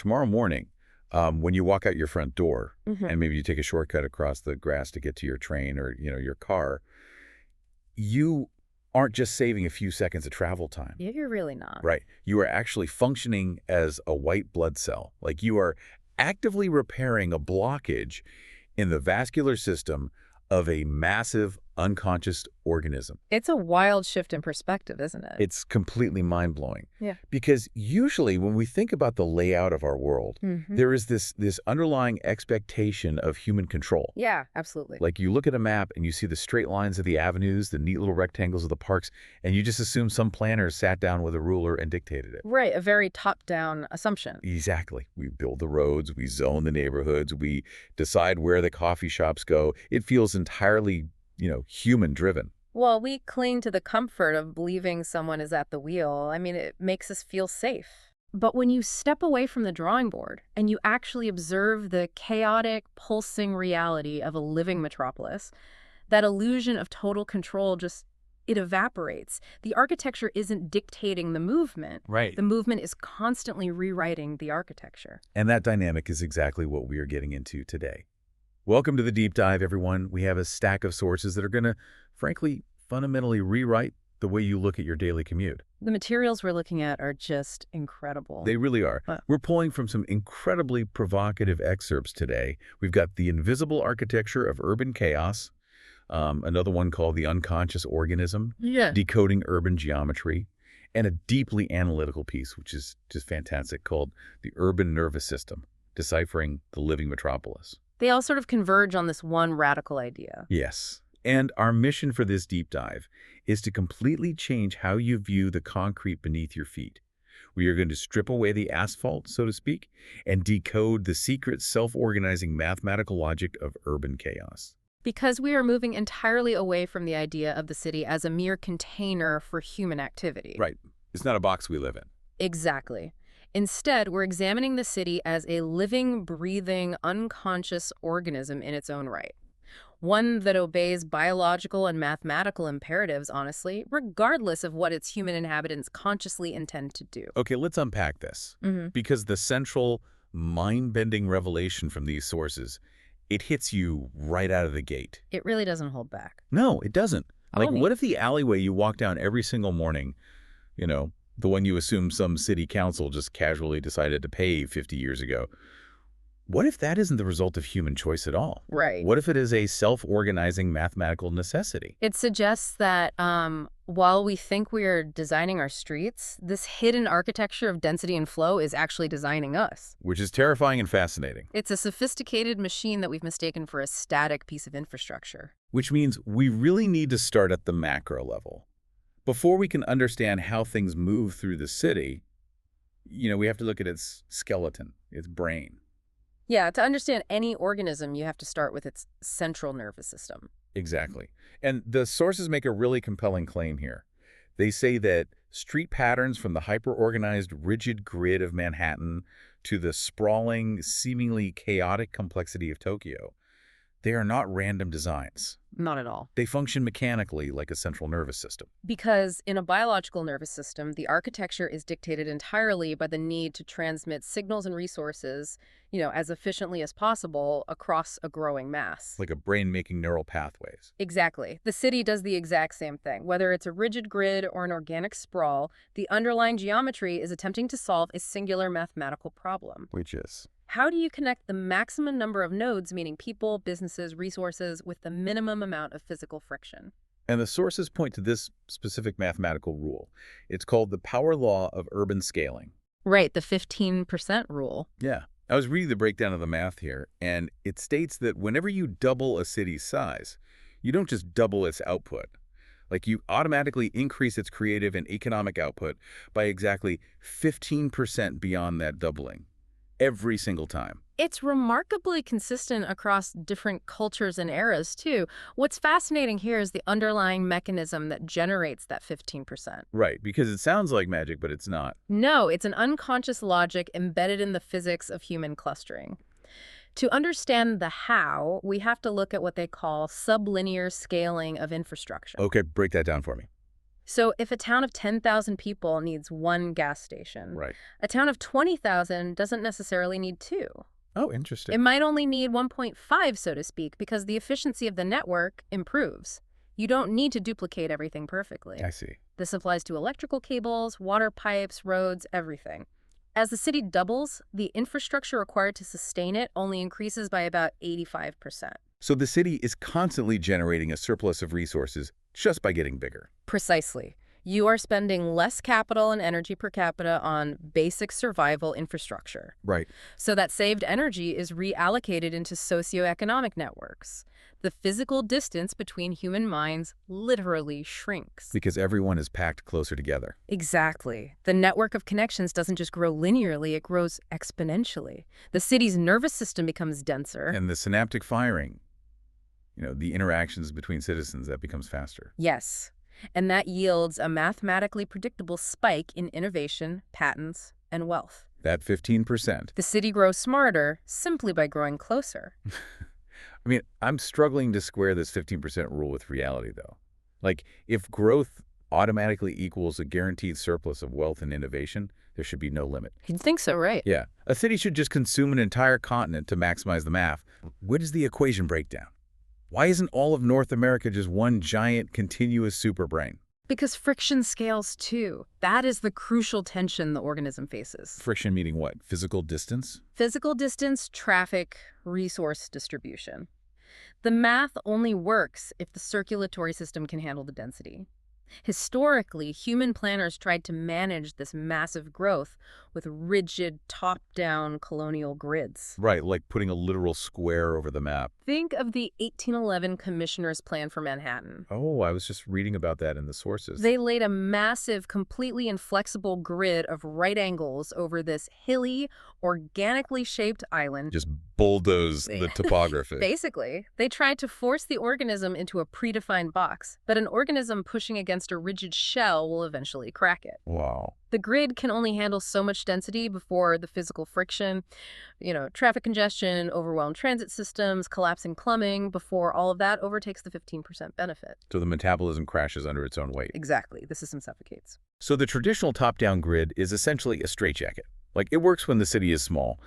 tomorrow morning, when you walk out your front door, Hmm. and maybe you take a shortcut across the grass to get to your train or, your car, you aren't just saving a few seconds of travel time. Yeah, you're really not. Right. You are actually functioning as a white blood cell. Like you are actively repairing a blockage in the vascular system of a massive unconscious organism. It's a wild shift in perspective, isn't it? It's completely mind-blowing. Yeah. Because usually when we think about the layout of our world, there is this underlying expectation of human control. Yeah, absolutely. Like you look at a map and you see the straight lines of the avenues, the neat little rectangles of the parks, and you just assume some planner sat down with a ruler and dictated it. Right, a very top-down assumption. Exactly. We build the roads, we zone the neighborhoods, we decide where the coffee shops go. It feels entirely, human-driven. Well, we cling to the comfort of believing someone is at the wheel. I mean, it makes us feel safe. But when you step away from the drawing board and you actually observe the chaotic, pulsing reality of a living metropolis, that illusion of total control it evaporates. The architecture isn't dictating the movement. Right. The movement is constantly rewriting the architecture. And that dynamic is exactly what we are getting into today. Welcome to the deep dive, everyone. We have a stack of sources that are going to, frankly, fundamentally rewrite the way you look at your daily commute. The materials we're looking at are just incredible. They really are. Wow. We're pulling from some incredibly provocative excerpts today. We've got The Invisible Architecture of Urban Chaos, another one called The Unconscious Organism, Decoding Urban Geometry, and a deeply analytical piece, which is just fantastic, called The Urban Nervous System, Deciphering the Living Metropolis. They all sort of converge on this one radical idea. Yes. And our mission for this deep dive is to completely change how you view the concrete beneath your feet. We are going to strip away the asphalt, so to speak, and decode the secret self-organizing mathematical logic of urban chaos. Because we are moving entirely away from the idea of the city as a mere container for human activity. Right. It's not a box we live in. Exactly. Instead, we're examining the city as a living, breathing, unconscious organism in its own right. One that obeys biological and mathematical imperatives, honestly, regardless of what its human inhabitants consciously intend to do. Okay, let's unpack this. Because the central, mind-bending revelation from these sources, it hits you right out of the gate. It really doesn't hold back. No, it doesn't. Like, neat. what if the alleyway you walk down every single morning, the one you assume some city council just casually decided to pave 50 years ago, what if that isn't the result of human choice at all? Right. What if it is a self-organizing mathematical necessity? It suggests that while we think we are designing our streets, this hidden architecture of density and flow is actually designing us. Which is terrifying and fascinating. It's a sophisticated machine that we've mistaken for a static piece of infrastructure. Which means we really need to start at the macro level. Before we can understand how things move through the city, we have to look at its skeleton, its brain. Yeah, to understand any organism, you have to start with its central nervous system. Exactly. And the sources make a really compelling claim here. They say that street patterns from the hyper-organized, rigid grid of Manhattan to the sprawling, seemingly chaotic complexity of Tokyo, they are not random designs. Not at all. They function mechanically like a central nervous system. Because in a biological nervous system, the architecture is dictated entirely by the need to transmit signals and resources, as efficiently as possible across a growing mass. Like a brain making neural pathways. Exactly. The city does the exact same thing. Whether it's a rigid grid or an organic sprawl, the underlying geometry is attempting to solve a singular mathematical problem. Which is? How do you connect the maximum number of nodes, meaning people, businesses, resources, with the minimum amount of physical friction? And the sources point to this specific mathematical rule. It's called the power law of urban scaling. Right, the 15% rule. Yeah. I was reading the breakdown of the math here, and it states that whenever you double a city's size, you don't just double its output. Like, you automatically increase its creative and economic output by exactly 15% beyond that doubling. Every single time. It's remarkably consistent across different cultures and eras, too. What's fascinating here is the underlying mechanism that generates that 15%. Right, because it sounds like magic, but it's not. No, it's an unconscious logic embedded in the physics of human clustering. To understand the how, we have to look at what they call sublinear scaling of infrastructure. Okay, break that down for me. So if a town of 10,000 people needs one gas station, Right. a town of 20,000 doesn't necessarily need two. Oh, interesting. It might only need 1.5, so to speak, because the efficiency of the network improves. You don't need to duplicate everything perfectly. I see. This applies to electrical cables, water pipes, roads, everything. As the city doubles, the infrastructure required to sustain it only increases by about 85%. So the city is constantly generating a surplus of resources just by getting bigger. Precisely. You are spending less capital and energy per capita on basic survival infrastructure. Right. So that saved energy is reallocated into socioeconomic networks. The physical distance between human minds literally shrinks. Because everyone is packed closer together. Exactly. The network of connections doesn't just grow linearly, it grows exponentially. The city's nervous system becomes denser. And the synaptic firing, the interactions between citizens, that becomes faster. Yes. And that yields a mathematically predictable spike in innovation, patents, and wealth. That 15%. The city grows smarter simply by growing closer. I'm struggling to square this 15% rule with reality, though. Like, if growth automatically equals a guaranteed surplus of wealth and innovation, there should be no limit. You'd think so, right? Yeah. A city should just consume an entire continent to maximize the math. Where does the equation break down? Why isn't all of North America just one giant, continuous superbrain? Because friction scales too. That is the crucial tension the organism faces. Friction meaning what? Physical distance? Physical distance, traffic, resource distribution. The math only works if the circulatory system can handle the density. Historically, human planners tried to manage this massive growth with rigid, top-down colonial grids. Right, like putting a literal square over the map. Think of the 1811 Commissioner's Plan for Manhattan. Oh, I was just reading about that in the sources. They laid a massive, completely inflexible grid of right angles over this hilly, organically shaped island. Just bulldoze the topography. Basically, they tried to force the organism into a predefined box, but an organism pushing against a rigid shell will eventually crack it. Wow. The grid can only handle so much density before the physical friction, traffic congestion, overwhelmed transit systems, collapsing plumbing, before all of that overtakes the 15% benefit. So the metabolism crashes under its own weight. Exactly. The system suffocates. So the traditional top-down grid is essentially a straitjacket. Like, it works when the city is small,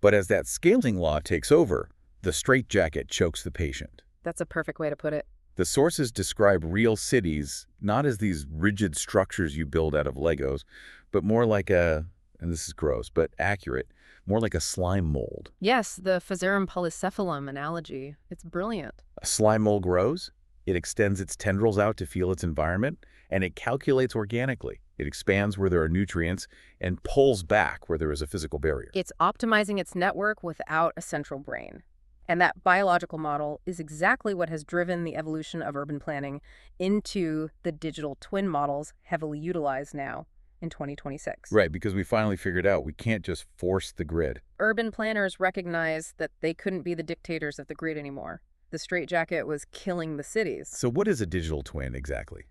but as that scaling law takes over, the straitjacket chokes the patient. That's a perfect way to put it. The sources describe real cities not as these rigid structures you build out of Legos, but more like and this is gross, but accurate, more like a slime mold. Yes, the Phaserum polycephalum analogy. It's brilliant. A slime mold grows, it extends its tendrils out to feel its environment, and it calculates organically. It expands where there are nutrients and pulls back where there is a physical barrier. It's optimizing its network without a central brain. And that biological model is exactly what has driven the evolution of urban planning into the digital twin models heavily utilized now in 2026. Right, because we finally figured out we can't just force the grid. Urban planners recognized that they couldn't be the dictators of the grid anymore. The straitjacket was killing the cities. So what is a digital twin exactly,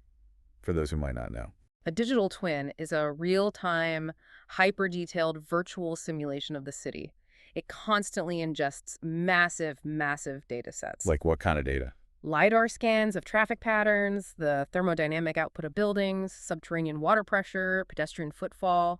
for those who might not know? A digital twin is a real-time, hyper-detailed virtual simulation of the city. It constantly ingests massive, massive data sets. Like what kind of data? LiDAR scans of traffic patterns, the thermodynamic output of buildings, subterranean water pressure, pedestrian footfall,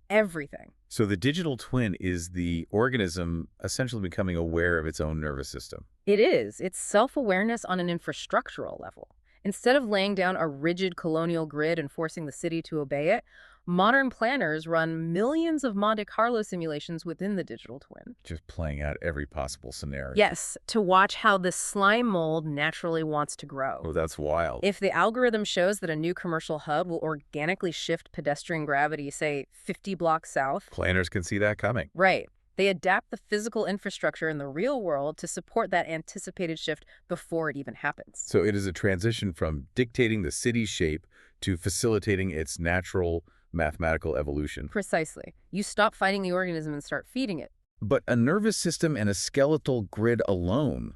everything. So the digital twin is the organism essentially becoming aware of its own nervous system. It is. It's self-awareness on an infrastructural level. Instead of laying down a rigid colonial grid and forcing the city to obey it, modern planners run millions of Monte Carlo simulations within the digital twin. Just playing out every possible scenario. Yes, to watch how the slime mold naturally wants to grow. Oh, that's wild. If the algorithm shows that a new commercial hub will organically shift pedestrian gravity, say, 50 blocks south. Planners can see that coming. Right. They adapt the physical infrastructure in the real world to support that anticipated shift before it even happens. So it is a transition from dictating the city's shape to facilitating its natural mathematical evolution. Precisely. You stop fighting the organism and start feeding it. But a nervous system and a skeletal grid alone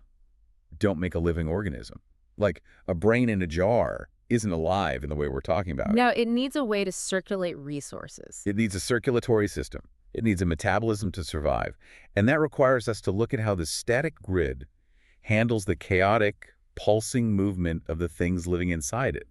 don't make a living organism. Like a brain in a jar isn't alive in the way we're talking about. No, it needs a way to circulate resources. It needs a circulatory system. It needs a metabolism to survive. And that requires us to look at how the static grid handles the chaotic, pulsing movement of the things living inside it.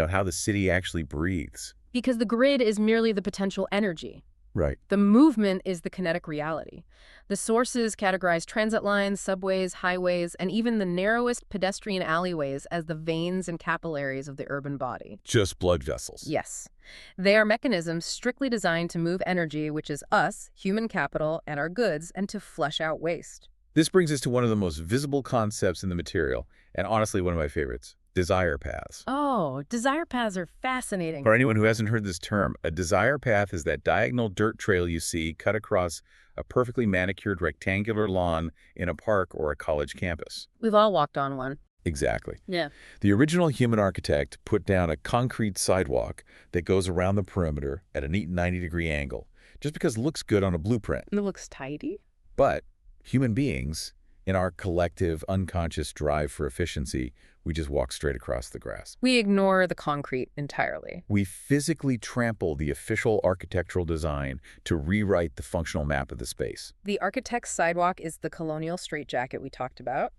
how the city actually breathes. Because the grid is merely the potential energy. Right. The movement is the kinetic reality. The sources categorize transit lines, subways, highways, and even the narrowest pedestrian alleyways as the veins and capillaries of the urban body. Just blood vessels. Yes. They are mechanisms strictly designed to move energy, which is us, human capital, and our goods, and to flush out waste. This brings us to one of the most visible concepts in the material, and honestly one of my favorites, desire paths. Oh, desire paths are fascinating. For anyone who hasn't heard this term, a desire path is that diagonal dirt trail you see cut across a perfectly manicured rectangular lawn in a park or a college campus. We've all walked on one. Exactly. Yeah. The original human architect put down a concrete sidewalk that goes around the perimeter at a neat 90-degree angle, just because it looks good on a blueprint. It looks tidy. But human beings, in our collective unconscious drive for efficiency, we just walk straight across the grass. We ignore the concrete entirely. We physically trample the official architectural design to rewrite the functional map of the space. The architect's sidewalk is the colonial straitjacket we talked about.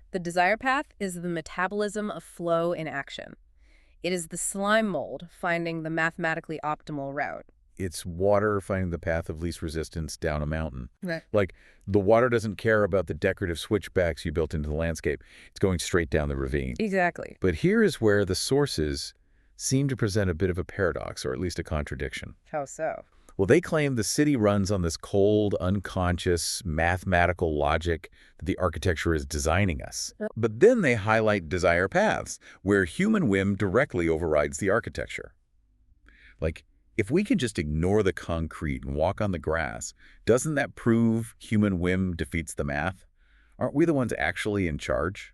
The desire path is the metabolism of flow in action. It is the slime mold finding the mathematically optimal route. It's water finding the path of least resistance down a mountain. Right. Like, the water doesn't care about the decorative switchbacks you built into the landscape. It's going straight down the ravine. Exactly. But here is where the sources seem to present a bit of a paradox, or at least a contradiction. How so? Well, they claim the city runs on this cold, unconscious, mathematical logic that the architecture is designing us. But then they highlight desire paths, where human whim directly overrides the architecture. Like, if we can just ignore the concrete and walk on the grass, doesn't that prove human whim defeats the math? Aren't we the ones actually in charge?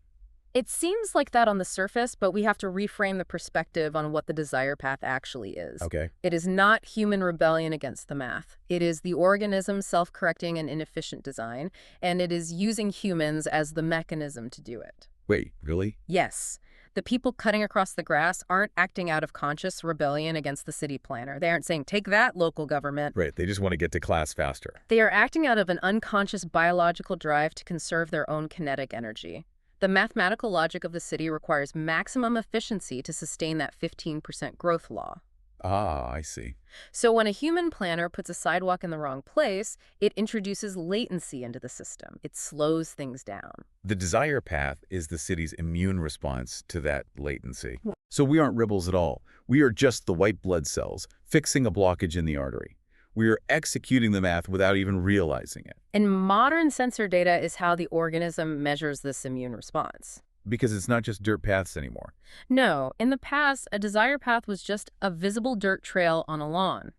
It seems like that on the surface, but we have to reframe the perspective on what the desire path actually is. Okay. It is not human rebellion against the math. It is the organism's self-correcting and inefficient design, and it is using humans as the mechanism to do it. Wait, really? Yes. The people cutting across the grass aren't acting out of conscious rebellion against the city planner. They aren't saying, take that, local government. Right, they just want to get to class faster. They are acting out of an unconscious biological drive to conserve their own kinetic energy. The mathematical logic of the city requires maximum efficiency to sustain that 15% growth law. Ah, I see. So when a human planner puts a sidewalk in the wrong place, it introduces latency into the system. It slows things down. The desire path is the city's immune response to that latency. So we aren't rebels at all. We are just the white blood cells fixing a blockage in the artery. We are executing the math without even realizing it. And modern sensor data is how the organism measures this immune response. Because it's not just dirt paths anymore. No, in the past, a desire path was just a visible dirt trail on a lawn.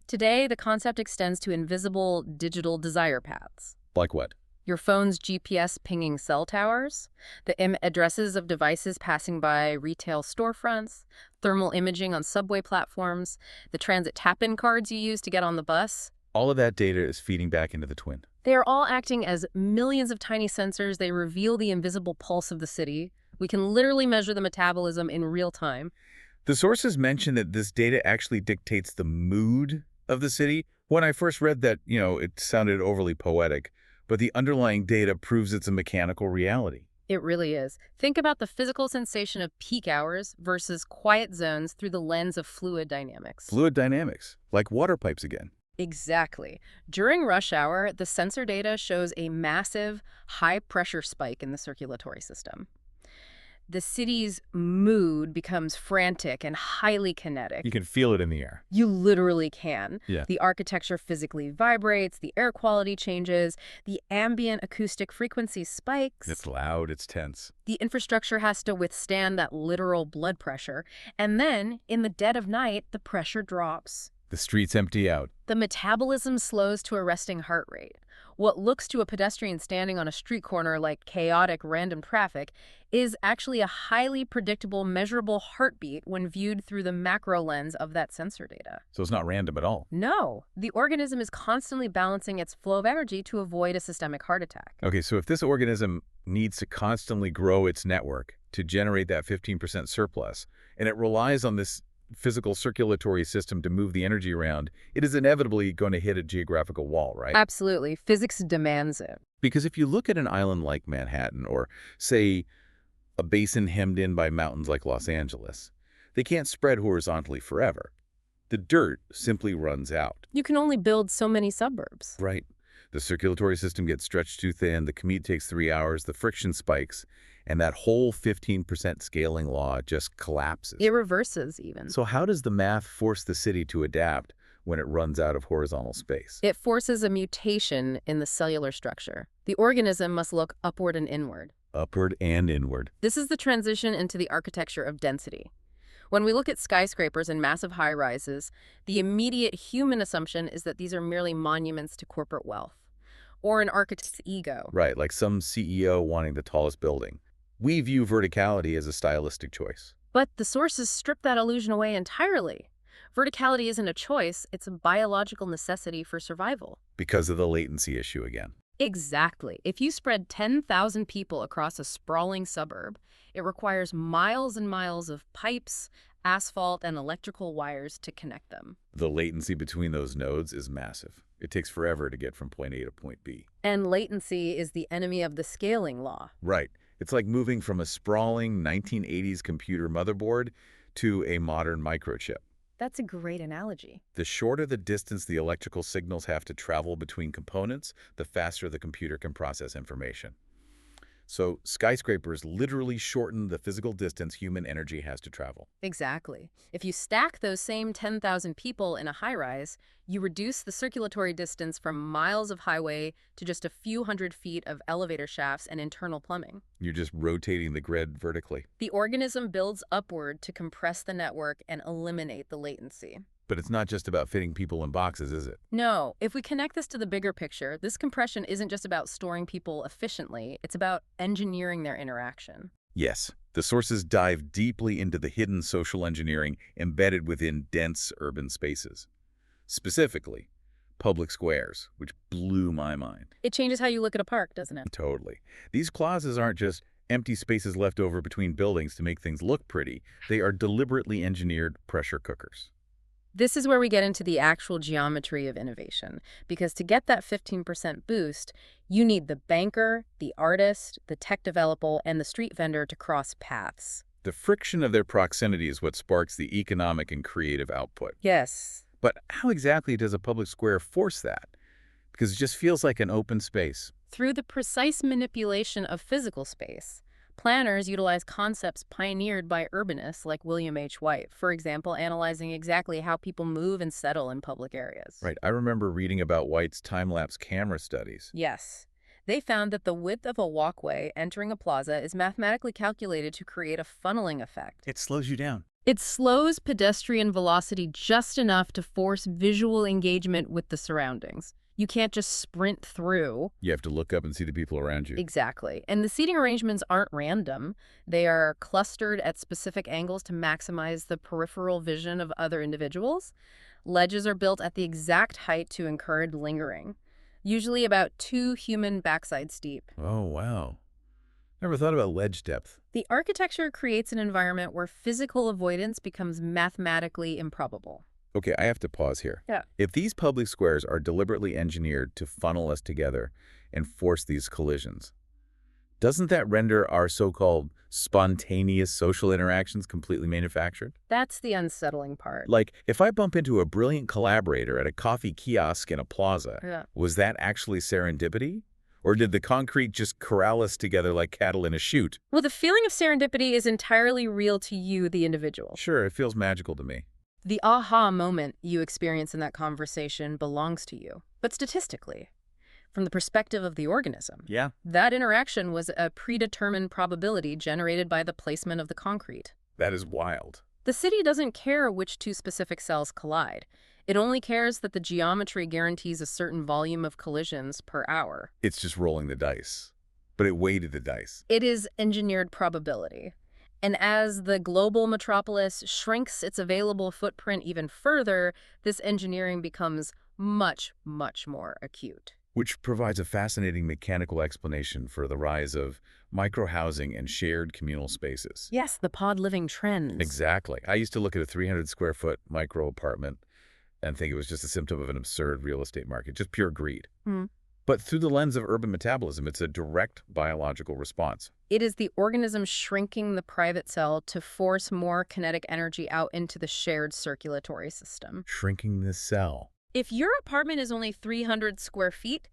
Today, the concept extends to invisible digital desire paths. Like what? Your phone's GPS pinging cell towers, the addresses of devices passing by retail storefronts, thermal imaging on subway platforms, the transit tap-in cards you use to get on the bus. All of that data is feeding back into the twin. They are all acting as millions of tiny sensors. They reveal the invisible pulse of the city. We can literally measure the metabolism in real time. The sources mention that this data actually dictates the mood of the city. When I first read that, it sounded overly poetic, but the underlying data proves it's a mechanical reality. It really is. Think about the physical sensation of peak hours versus quiet zones through the lens of fluid dynamics. Fluid dynamics, like water pipes again. Exactly. During rush hour, the sensor data shows a massive, high-pressure spike in the circulatory system. The city's mood becomes frantic and highly kinetic. You can feel it in the air. You literally can. Yeah. The architecture physically vibrates, the air quality changes, the ambient acoustic frequency spikes. It's loud, it's tense. The infrastructure has to withstand that literal blood pressure. And then, in the dead of night, the pressure drops. The streets empty out. The metabolism slows to a resting heart rate. What looks to a pedestrian standing on a street corner like chaotic random traffic is actually a highly predictable, measurable heartbeat when viewed through the macro lens of that sensor data. So it's not random at all. No, the organism is constantly balancing its flow of energy to avoid a systemic heart attack. Okay, so if this organism needs to constantly grow its network to generate that 15% surplus, and it relies on this physical circulatory system to move the energy around, it is inevitably going to hit a geographical wall, right? Absolutely. Physics demands it. Because if you look at an island like Manhattan, or say a basin hemmed in by mountains like Los Angeles, They can't spread horizontally forever. The dirt simply runs out. You can only build so many suburbs. Right. The circulatory system gets stretched too thin, the commute takes 3 hours, the friction spikes, and that whole 15% scaling law just collapses. It reverses even. So how does the math force the city to adapt when it runs out of horizontal space? It forces a mutation in the cellular structure. The organism must look upward and inward. Upward and inward. This is the transition into the architecture of density. When we look at skyscrapers and massive high-rises, the immediate human assumption is that these are merely monuments to corporate wealth, or an architect's ego. Right, like some CEO wanting the tallest building. We view verticality as a stylistic choice. But the sources strip that illusion away entirely. Verticality isn't a choice, it's a biological necessity for survival. Because of the latency issue again. Exactly. If you spread 10,000 people across a sprawling suburb, it requires miles and miles of pipes, asphalt, and electrical wires to connect them. The latency between those nodes is massive. It takes forever to get from point A to point B. And latency is the enemy of the scaling law. Right. It's like moving from a sprawling 1980s computer motherboard to a modern microchip. That's a great analogy. The shorter the distance the electrical signals have to travel between components, the faster the computer can process information. So skyscrapers literally shorten the physical distance human energy has to travel. Exactly. If you stack those same 10,000 people in a high-rise, you reduce the circulatory distance from miles of highway to just a few hundred feet of elevator shafts and internal plumbing. You're just rotating the grid vertically. The organism builds upward to compress the network and eliminate the latency. But it's not just about fitting people in boxes, is it? No, if we connect this to the bigger picture, this compression isn't just about storing people efficiently, it's about engineering their interaction. Yes. The sources dive deeply into the hidden social engineering embedded within dense urban spaces. Specifically, public squares, which blew my mind. It changes how you look at a park, doesn't it? Totally. These clauses aren't just empty spaces left over between buildings to make things look pretty. They are deliberately engineered pressure cookers. This is where we get into the actual geometry of innovation, because to get that 15% boost, you need the banker, the artist, the tech developer, and the street vendor to cross paths. The friction of their proximity is what sparks the economic and creative output. Yes. But how exactly does a public square force that? Because it just feels like an open space. Through the precise manipulation of physical space. Planners utilize concepts pioneered by urbanists like William H. White, for example, analyzing exactly how people move and settle in public areas. Right. I remember reading about White's time-lapse camera studies. Yes. They found that the width of a walkway entering a plaza is mathematically calculated to create a funneling effect. It slows you down. It slows pedestrian velocity just enough to force visual engagement with the surroundings. You can't just sprint through. You have to look up and see the people around you. Exactly. And the seating arrangements aren't random. They are clustered at specific angles to maximize the peripheral vision of other individuals. Ledges are built at the exact height to encourage lingering, usually about 2 human backsides deep. Oh, wow. Never thought about ledge depth. The architecture creates an environment where physical avoidance becomes mathematically improbable. Okay, I have to pause here. Yeah. If these public squares are deliberately engineered to funnel us together and force these collisions, doesn't that render our so-called spontaneous social interactions completely manufactured? That's the unsettling part. Like, if I bump into a brilliant collaborator at a coffee kiosk in a plaza, was that actually serendipity? Or did the concrete just corral us together like cattle in a chute? Well, the feeling of serendipity is entirely real to you, the individual. Sure, it feels magical to me. The aha moment you experience in that conversation belongs to you. But statistically, from the perspective of the organism, that interaction was a predetermined probability generated by the placement of the concrete. That is wild. The city doesn't care which 2 specific cells collide. It only cares that the geometry guarantees a certain volume of collisions per hour. It's just rolling the dice. But it weighted the dice. It is engineered probability. And as the global metropolis shrinks its available footprint even further, this engineering becomes much, much more acute. Which provides a fascinating mechanical explanation for the rise of micro-housing and shared communal spaces. Yes, the pod living trends. Exactly. I used to look at a 300-square-foot micro-apartment and think it was just a symptom of an absurd real estate market, just pure greed. But But through the lens of urban metabolism, it's a direct biological response. It is the organism shrinking the private cell to force more kinetic energy out into the shared circulatory system. Shrinking the cell. If your apartment is only 300 square feet,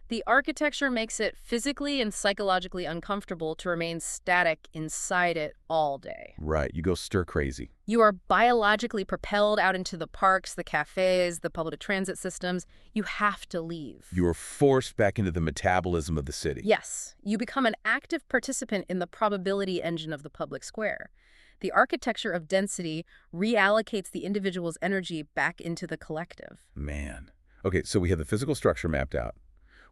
the architecture makes it physically and psychologically uncomfortable to remain static inside it all day. Right, you go stir crazy. You are biologically propelled out into the parks, the cafes, the public transit systems. You have to leave. You are forced back into the metabolism of the city. Yes, you become an active participant in the probability engine of the public square. The architecture of density reallocates the individual's energy back into the collective. Man. Okay, so we have the physical structure mapped out.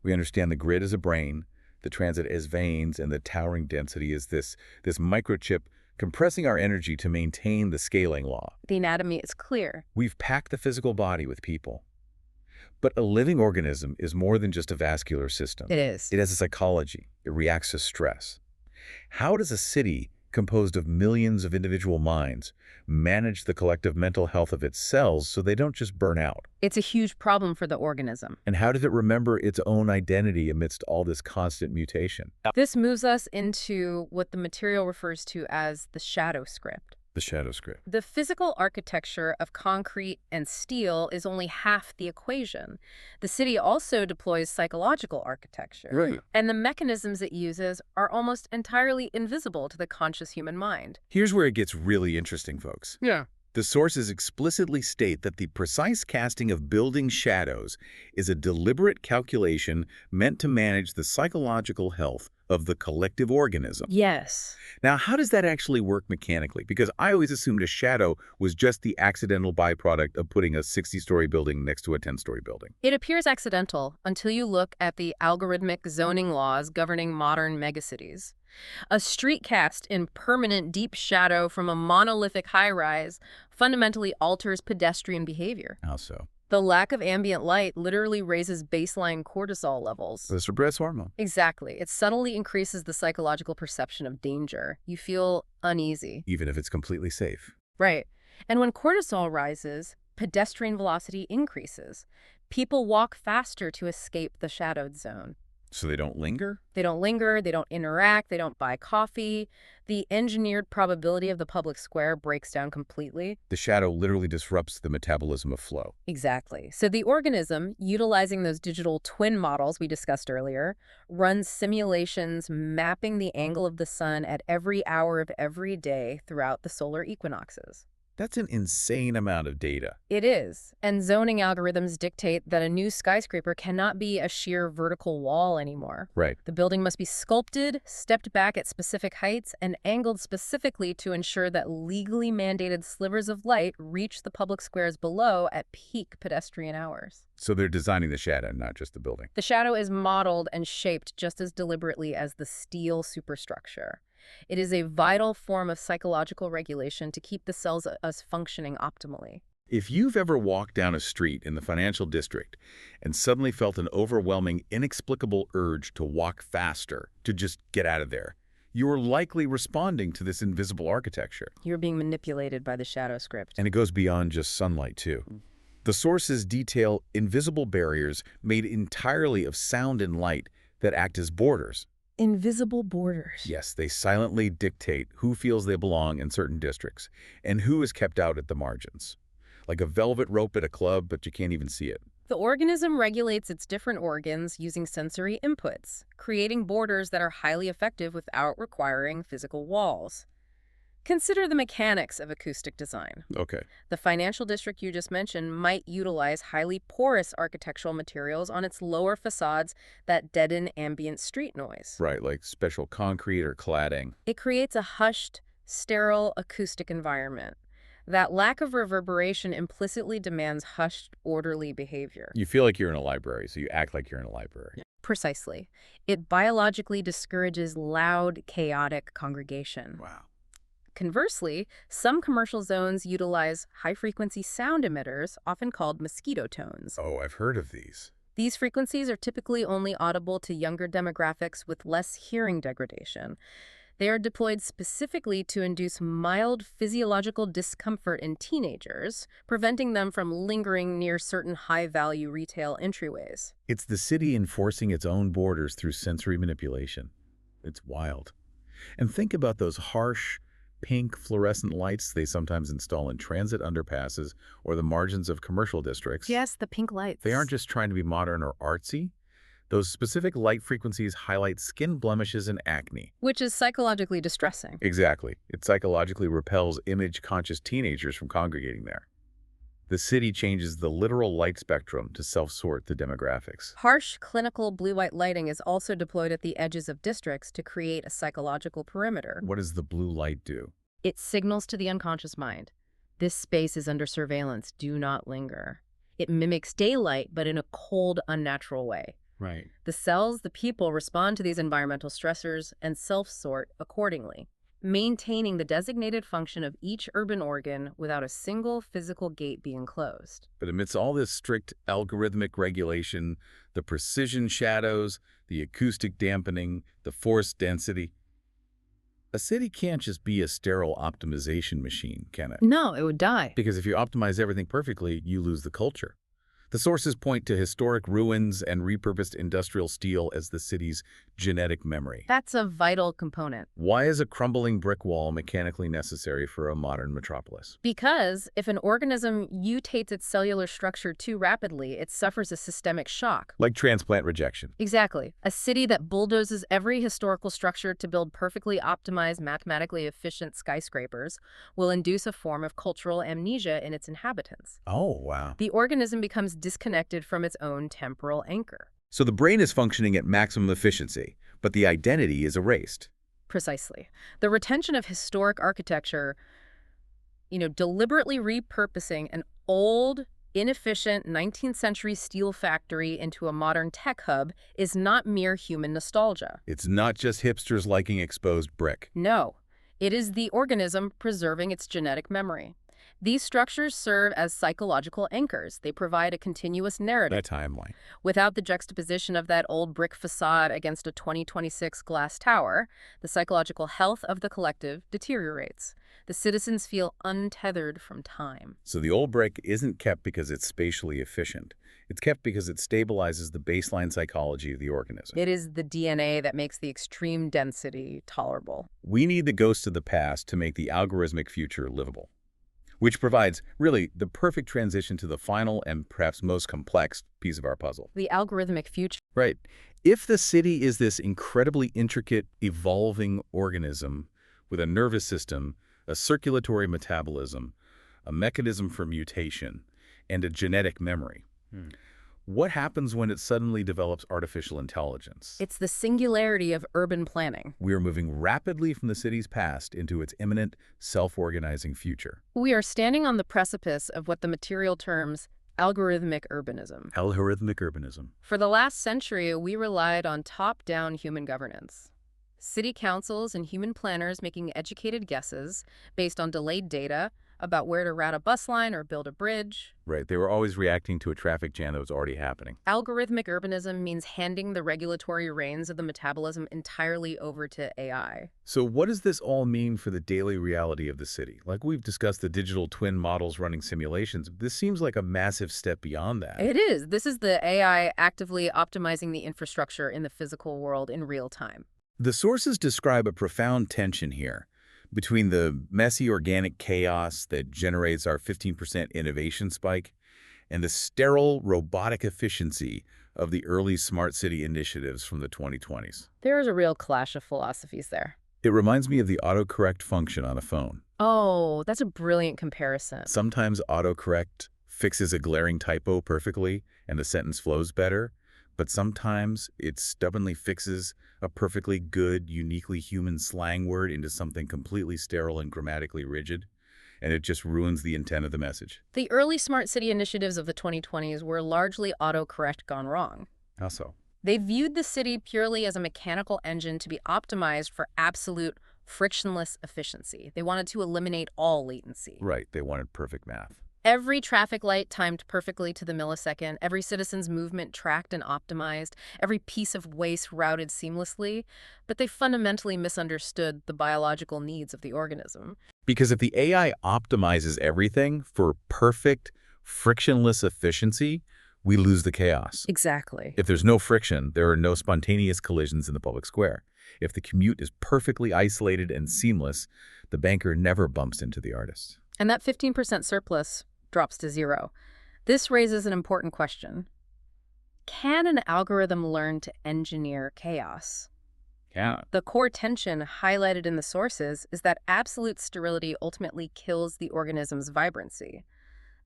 We understand the grid as a brain, the transit as veins, and the towering density is this microchip compressing our energy to maintain the scaling law. The anatomy is clear. We've packed the physical body with people. But a living organism is more than just a vascular system. It is. It has a psychology. It reacts to stress. How does a city composed of millions of individual minds manage the collective mental health of its cells so they don't just burn out? It's a huge problem for the organism. And how does it remember its own identity amidst all this constant mutation? This moves us into what the material refers to as the shadow script. The shadow script. The physical architecture of concrete and steel is only half the equation. The city also deploys psychological architecture. Right. And the mechanisms it uses are almost entirely invisible to the conscious human mind. Here's where it gets really interesting, folks. Yeah. The sources explicitly state that the precise casting of building shadows is a deliberate calculation meant to manage the psychological health of the collective organism. Yes. Now, how does that actually work mechanically? Because I always assumed a shadow was just the accidental byproduct of putting a 60-story building next to a 10-story building. It appears accidental until you look at the algorithmic zoning laws governing modern megacities. A street cast in permanent deep shadow from a monolithic high-rise fundamentally alters pedestrian behavior. How so? The lack of ambient light literally raises baseline cortisol levels. The stress hormone. Exactly. It subtly increases the psychological perception of danger. You feel uneasy. Even if it's completely safe. Right. And when cortisol rises, pedestrian velocity increases. People walk faster to escape the shadowed zone. So they don't linger? They don't linger, they don't interact, they don't buy coffee. The engineered probability of the public square breaks down completely. The shadow literally disrupts the metabolism of flow. Exactly. So the organism, utilizing those digital twin models we discussed earlier, runs simulations mapping the angle of the sun at every hour of every day throughout the solar equinoxes. That's an insane amount of data. It is. And zoning algorithms dictate that a new skyscraper cannot be a sheer vertical wall anymore. Right. The building must be sculpted, stepped back at specific heights, and angled specifically to ensure that legally mandated slivers of light reach the public squares below at peak pedestrian hours. So they're designing the shadow, not just the building. The shadow is modeled and shaped just as deliberately as the steel superstructure. It is a vital form of psychological regulation to keep the cells as functioning optimally. If you've ever walked down a street in the financial district and suddenly felt an overwhelming, inexplicable urge to walk faster, to just get out of there, you are likely responding to this invisible architecture. You're being manipulated by the shadow script. And it goes beyond just sunlight, too. The sources detail invisible barriers made entirely of sound and light that act as borders. Invisible borders. Yes, they silently dictate who feels they belong in certain districts and who is kept out at the margins. Like a velvet rope at a club, but you can't even see it. The organism regulates its different organs using sensory inputs, creating borders that are highly effective without requiring physical walls. Consider the mechanics of acoustic design. Okay. The financial district you just mentioned might utilize highly porous architectural materials on its lower facades that deaden ambient street noise. Right, like special concrete or cladding. It creates a hushed, sterile acoustic environment. That lack of reverberation implicitly demands hushed, orderly behavior. You feel like you're in a library, so you act like you're in a library. Precisely. It biologically discourages loud, chaotic congregation. Wow. Conversely, some commercial zones utilize high-frequency sound emitters, often called mosquito tones. Oh, I've heard of these. These frequencies are typically only audible to younger demographics with less hearing degradation. They are deployed specifically to induce mild physiological discomfort in teenagers, preventing them from lingering near certain high-value retail entryways. It's the city enforcing its own borders through sensory manipulation. It's wild. And think about those harsh, pink fluorescent lights they sometimes install in transit underpasses or the margins of commercial districts. Yes, the pink lights. They aren't just trying to be modern or artsy. Those specific light frequencies highlight skin blemishes and acne. Which is psychologically distressing. Exactly. It psychologically repels image-conscious teenagers from congregating there. The city changes the literal light spectrum to self-sort the demographics. Harsh, clinical blue-white lighting is also deployed at the edges of districts to create a psychological perimeter. What does the blue light do? It signals to the unconscious mind, this space is under surveillance, do not linger. It mimics daylight, but in a cold, unnatural way. Right. The cells, the people, respond to these environmental stressors and self-sort accordingly, maintaining the designated function of each urban organ without a single physical gate being closed. But amidst all this strict algorithmic regulation, the precision shadows, the acoustic dampening, the force density, a city can't just be a sterile optimization machine, can it? No, it would die. Because if you optimize everything perfectly, you lose the culture. The sources point to historic ruins and repurposed industrial steel as the city's genetic memory. That's a vital component. Why is a crumbling brick wall mechanically necessary for a modern metropolis? Because if an organism mutates its cellular structure too rapidly, it suffers a systemic shock. Like transplant rejection. Exactly. A city that bulldozes every historical structure to build perfectly optimized, mathematically efficient skyscrapers will induce a form of cultural amnesia in its inhabitants. Oh, wow. The organism becomes disconnected from its own temporal anchor. So the brain is functioning at maximum efficiency, but the identity is erased. Precisely. The retention of historic architecture, deliberately repurposing an old, inefficient 19th century steel factory into a modern tech hub is not mere human nostalgia. It's not just hipsters liking exposed brick. No, it is the organism preserving its genetic memory. These structures serve as psychological anchors. They provide a continuous narrative. That timeline. Without the juxtaposition of that old brick facade against a 2026 glass tower, the psychological health of the collective deteriorates. The citizens feel untethered from time. So the old brick isn't kept because it's spatially efficient. It's kept because it stabilizes the baseline psychology of the organism. It is the DNA that makes the extreme density tolerable. We need the ghosts of the past to make the algorithmic future livable, which provides, really, the perfect transition to the final and perhaps most complex piece of our puzzle. The algorithmic future. Right. If the city is this incredibly intricate, evolving organism with a nervous system, a circulatory metabolism, a mechanism for mutation, and a genetic memory, what happens when it suddenly develops artificial intelligence? It's the singularity of urban planning. We are moving rapidly from the city's past into its imminent, self-organizing future. We are standing on the precipice of what the material terms algorithmic urbanism. Algorithmic urbanism. For the last century, we relied on top-down human governance. City councils and human planners making educated guesses based on delayed data about where to route a bus line or build a bridge. Right, they were always reacting to a traffic jam that was already happening. Algorithmic urbanism means handing the regulatory reins of the metabolism entirely over to AI. So what does this all mean for the daily reality of the city? Like we've discussed the digital twin models running simulations. This seems like a massive step beyond that. It is. This is the AI actively optimizing the infrastructure in the physical world in real time. The sources describe a profound tension here between the messy organic chaos that generates our 15% innovation spike and the sterile robotic efficiency of the early smart city initiatives from the 2020s. There is a real clash of philosophies there. It reminds me of the autocorrect function on a phone. Oh, that's a brilliant comparison. Sometimes autocorrect fixes a glaring typo perfectly and the sentence flows better, but sometimes it stubbornly fixes a perfectly good, uniquely human slang word into something completely sterile and grammatically rigid, and it just ruins the intent of the message. The early smart city initiatives of the 2020s were largely autocorrect gone wrong. How so? They viewed the city purely as a mechanical engine to be optimized for absolute frictionless efficiency. They wanted to eliminate all latency. Right, they wanted perfect math. Every traffic light timed perfectly to the millisecond, every citizen's movement tracked and optimized, every piece of waste routed seamlessly, but they fundamentally misunderstood the biological needs of the organism. Because if the AI optimizes everything for perfect, frictionless efficiency, we lose the chaos. Exactly. If there's no friction, there are no spontaneous collisions in the public square. If the commute is perfectly isolated and seamless, the banker never bumps into the artist. And that 15% surplus drops to zero. This raises an important question. Can an algorithm learn to engineer chaos? Yeah. The core tension highlighted in the sources is that absolute sterility ultimately kills the organism's vibrancy.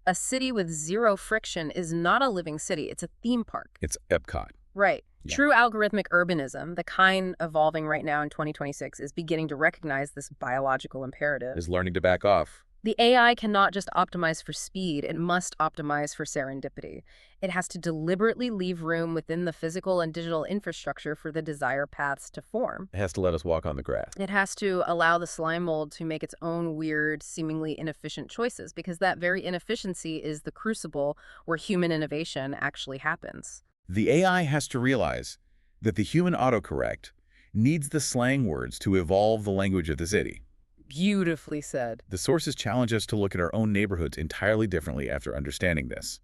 A city with zero friction is not a living city, it's a theme park. It's Epcot. Right. Yeah. True algorithmic urbanism, the kind evolving right now in 2026, is beginning to recognize this biological imperative. Is learning to back off. The AI cannot just optimize for speed, it must optimize for serendipity. It has to deliberately leave room within the physical and digital infrastructure for the desired paths to form. It has to let us walk on the grass. It has to allow the slime mold to make its own weird, seemingly inefficient choices, because that very inefficiency is the crucible where human innovation actually happens. The AI has to realize that the human autocorrect needs the slang words to evolve the language of the city. Beautifully said. The sources challenge us to look at our own neighborhoods entirely differently after understanding this.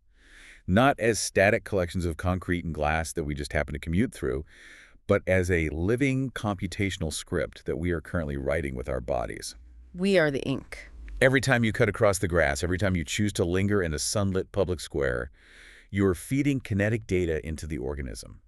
Not as static collections of concrete and glass that we just happen to commute through, but as a living computational script that we are currently writing with our bodies. We are the ink. Every time you cut across the grass, every time you choose to linger in a sunlit public square, you are feeding kinetic data into the organism.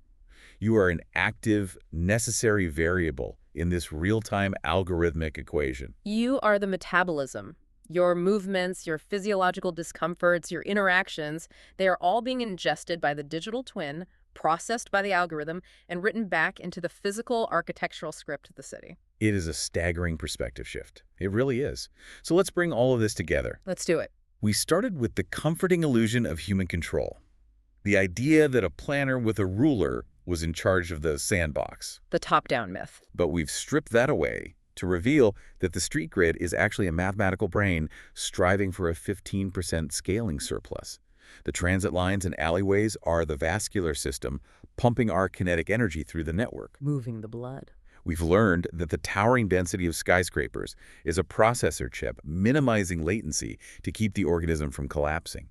You are an active, necessary variable in this real-time algorithmic equation. You are the metabolism. Your movements, your physiological discomforts, your interactions, they are all being ingested by the digital twin, processed by the algorithm, and written back into the physical architectural script of the city. It is a staggering perspective shift. It really is. So let's bring all of this together. Let's do it. We started with the comforting illusion of human control. The idea that a planner with a ruler was in charge of the sandbox. The top-down myth. But we've stripped that away to reveal that the street grid is actually a mathematical brain striving for a 15% scaling surplus. The transit lines and alleyways are the vascular system pumping our kinetic energy through the network. Moving the blood. We've learned that the towering density of skyscrapers is a processor chip minimizing latency to keep the organism from collapsing.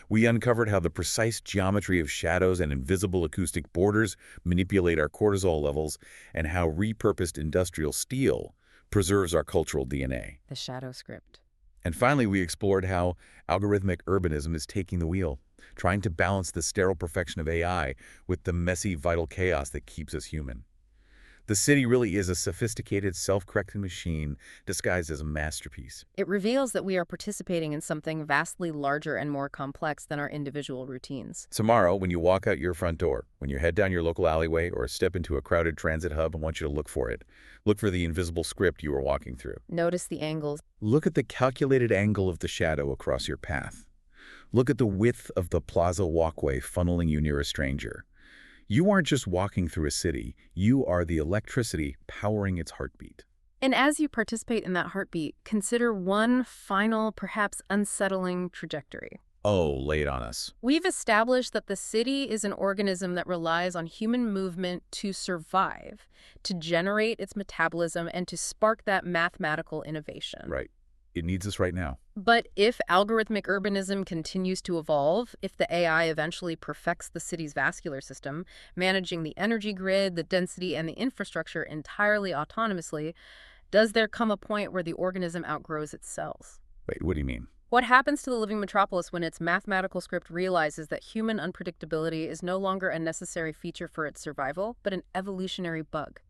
We uncovered how the precise geometry of shadows and invisible acoustic borders manipulate our cortisol levels and how repurposed industrial steel preserves our cultural DNA. The shadow script. And finally, we explored how algorithmic urbanism is taking the wheel, trying to balance the sterile perfection of AI with the messy, vital chaos that keeps us human. The city really is a sophisticated, self-correcting machine disguised as a masterpiece. It reveals that we are participating in something vastly larger and more complex than our individual routines. Tomorrow, when you walk out your front door, when you head down your local alleyway or step into a crowded transit hub, I want you to look for it. Look for the invisible script you are walking through. Notice the angles. Look at the calculated angle of the shadow across your path. Look at the width of the plaza walkway funneling you near a stranger. You aren't just walking through a city, you are the electricity powering its heartbeat. And as you participate in that heartbeat, consider one final, perhaps unsettling trajectory. Oh, lay it on us. We've established that the city is an organism that relies on human movement to survive, to generate its metabolism, and to spark that mathematical innovation. Right. It needs us right now. But if algorithmic urbanism continues to evolve, if the AI eventually perfects the city's vascular system, managing the energy grid, the density, and the infrastructure entirely autonomously, does there come a point where the organism outgrows its cells? Wait, what do you mean? What happens to the living metropolis when its mathematical script realizes that human unpredictability is no longer a necessary feature for its survival, but an evolutionary bug?